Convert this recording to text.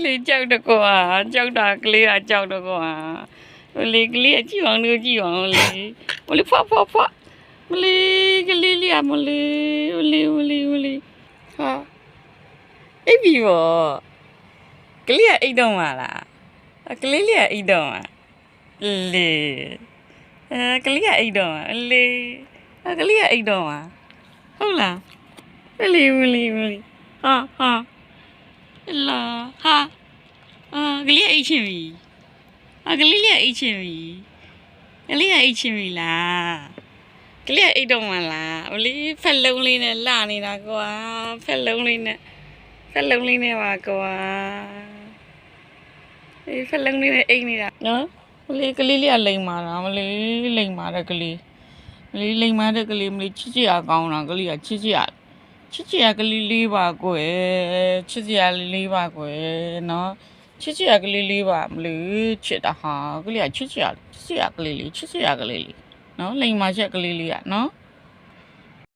လေးကြောက်တော့ကွာကြောက်တာကလေးကကြောက်တော့ကွာလေးကလေးကြည့်အောင်လို့ကြည့်အောင်လေးဖွာမလေးကလေးလေးမလေးဟာအိပ်ပြီဘောကလေးကအိပ်တော့မှာလားကလေးလေးကအိပ်တော့မှာလေးကလေးကအိပ်တော့မှာလေးကလေးကအိပ်တော့မှာဟုတ်လားမလေးဟာလာဟာကလေးအိတ်ချင်ပြီကလေးလေးအိတ်ချင်ပြီကလေးကအိတ်ချင်ပြီလားကလေးကအိတ်တော့မှလားဟိုလေးဖက်လုံးလေးနဲ့လှနေတာကွာဖက်လုံးလေးနဲ့ပါကွာအေးဖက်လုံးလေးနဲ့အိတ်နေတာနော်ဟိုလေးကလေးလေးကလိမ်မာတာမလေးလိမ်မာတဲ့ကလေးမလေးလိမ်မာတဲ့ကလေးမလေးချစ်ရကောင်းတာကလေးကချစ်ရကလေးလေးပါကွယ်ချစ်ရလေးပါကွယ်နော်ချစ်ရကလေးလေးပါမလို့ချစ်တာဟာကလေးကချစ်ရကလေးလေးနော်လိမ်မာချက်ကလေးလေးอ่ะနော်